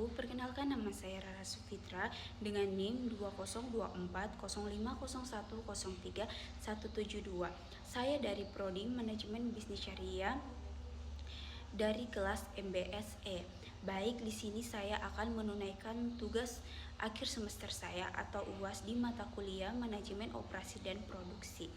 wabarakatuh. Perkenalkan, nama saya Rara Sufitra dengan NIM 20240501037172. Saya dari Prodi Manajemen Bisnis Syariah dari kelas MBSE. Baik, di sini saya akan menunaikan tugas akhir semester saya atau UAS di mata kuliah Manajemen Operasi dan Produksi.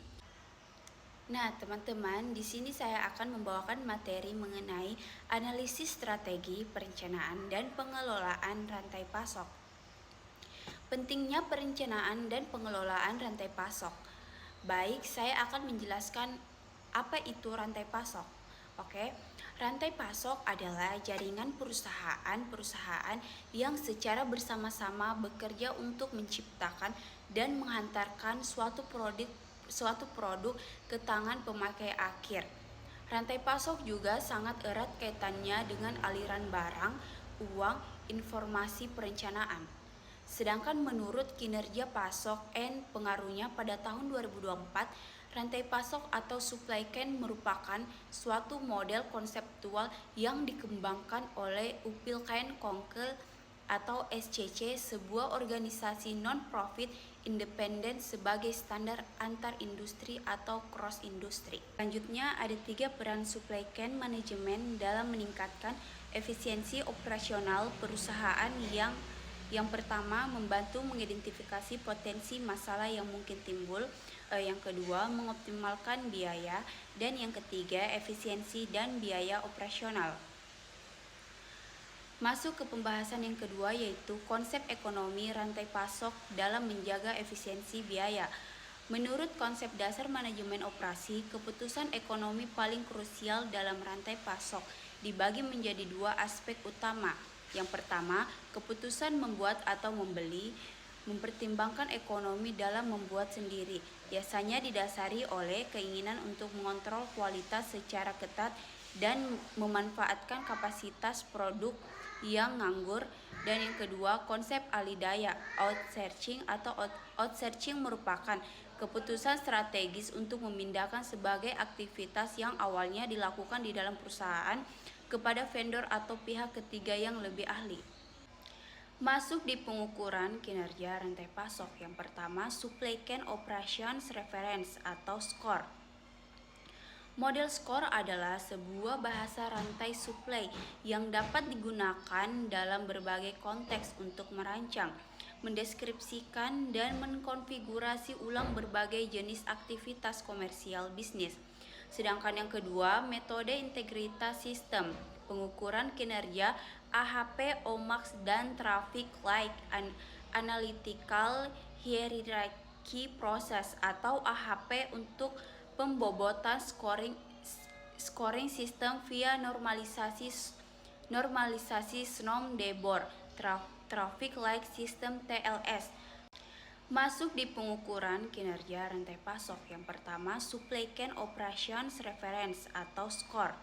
Nah, teman-teman, di sini saya akan membawakan materi mengenai analisis strategi, perencanaan, dan pengelolaan rantai pasok. Pentingnya perencanaan dan pengelolaan rantai pasok. Baik, saya akan menjelaskan apa itu rantai pasok. Oke, rantai pasok adalah jaringan perusahaan-perusahaan yang secara bersama-sama bekerja untuk menciptakan dan menghantarkan suatu produk ke tangan pemakai akhir. Rantai pasok juga sangat erat kaitannya dengan aliran barang, uang, informasi perencanaan. Sedangkan menurut kinerja pasok and pengaruhnya pada tahun 2024, rantai pasok atau supply chain merupakan suatu model konseptual yang dikembangkan oleh Upilkern Konkel atau SCC, sebuah organisasi non-profit independen sebagai standar antar industri atau cross industri. Selanjutnya ada 3 peran supply chain manajemen dalam meningkatkan efisiensi operasional perusahaan. Yang pertama, membantu mengidentifikasi potensi masalah yang mungkin timbul. Yang kedua, mengoptimalkan biaya. Dan yang ketiga, efisiensi dan biaya operasional. Masuk ke pembahasan yang kedua, yaitu konsep ekonomi rantai pasok dalam menjaga efisiensi biaya. Menurut konsep dasar manajemen operasi, keputusan ekonomi paling krusial dalam rantai pasok dibagi menjadi 2 aspek utama. Yang pertama, keputusan membuat atau membeli, mempertimbangkan ekonomi dalam membuat sendiri. Biasanya didasari oleh keinginan untuk mengontrol kualitas secara ketat dan memanfaatkan kapasitas produk yang nganggur. Dan yang kedua, konsep alih daya, outsourcing merupakan keputusan strategis untuk memindahkan sebagai aktivitas yang awalnya dilakukan di dalam perusahaan kepada vendor atau pihak ketiga yang lebih ahli. Masuk di pengukuran kinerja rantai pasok. Yang pertama, Supply Chain Operations Reference atau SCORE. Model SCORE adalah sebuah bahasa rantai supply yang dapat digunakan dalam berbagai konteks untuk merancang, mendeskripsikan, dan mengkonfigurasi ulang berbagai jenis aktivitas komersial bisnis. Sedangkan yang kedua, metode integritas sistem, pengukuran kinerja AHP, OMAX, dan Traffic Light Analytical Hierarchy Process atau AHP untuk pembobotan scoring sistem via normalisasi Snom-Debor, Traffic Light System TLS. Masuk di pengukuran kinerja rantai pasok. Yang pertama, Supply Chain Operations Reference atau SCORE.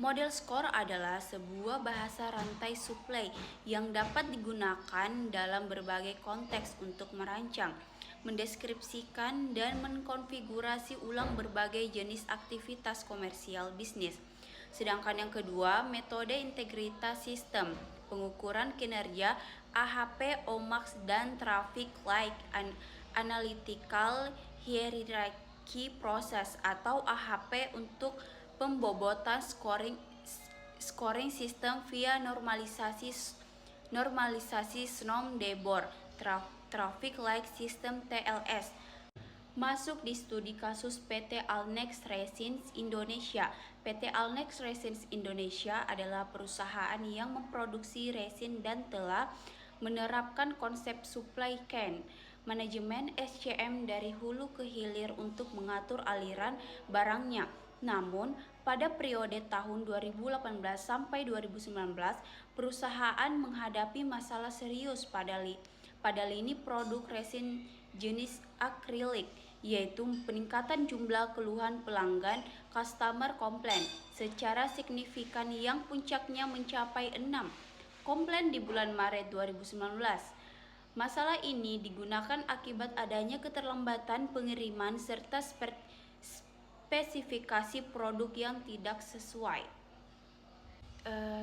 Model SCORE adalah sebuah bahasa rantai supply yang dapat digunakan dalam berbagai konteks untuk merancang, mendeskripsikan, dan mengkonfigurasi ulang berbagai jenis aktivitas komersial bisnis. Sedangkan yang kedua, metode integritas sistem, pengukuran kinerja AHP, OMAX, dan Traffic Light Analytical Hierarchy Process atau AHP untuk pembobotan scoring sistem via normalisasi Snom-Debor, Traffic Light System TLS. Masuk di studi kasus PT Allnex Resins Indonesia. PT Allnex Resins Indonesia adalah perusahaan yang memproduksi resin dan telah menerapkan konsep supply chain manajemen SCM dari hulu ke hilir untuk mengatur aliran barangnya. Namun, pada periode tahun 2018 sampai 2019, perusahaan menghadapi masalah serius pada lini produk resin jenis akrilik, yaitu peningkatan jumlah keluhan pelanggan customer komplain secara signifikan yang puncaknya mencapai 6 komplain di bulan Maret 2019. Masalah ini digunakan akibat adanya keterlambatan pengiriman serta spesifikasi produk yang tidak sesuai.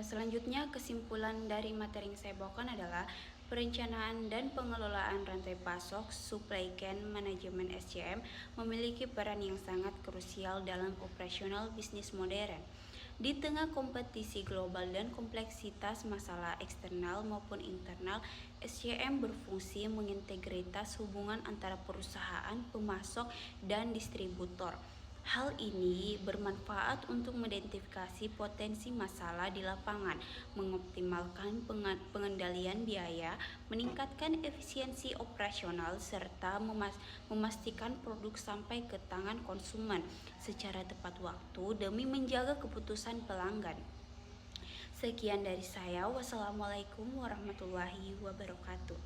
Selanjutnya, kesimpulan dari materi yang saya bawakan adalah perencanaan dan pengelolaan rantai pasok supply chain manajemen SCM memiliki peran yang sangat krusial dalam operasional bisnis modern. Di tengah kompetisi global dan kompleksitas masalah eksternal maupun internal, SCM berfungsi mengintegritas hubungan antara perusahaan, pemasok, dan distributor. Hal ini bermanfaat untuk mengidentifikasi potensi masalah di lapangan, mengoptimalkan pengendalian biaya, meningkatkan efisiensi operasional, serta memastikan produk sampai ke tangan konsumen secara tepat waktu demi menjaga keputusan pelanggan. Sekian dari saya. Wassalamualaikum warahmatullahi wabarakatuh.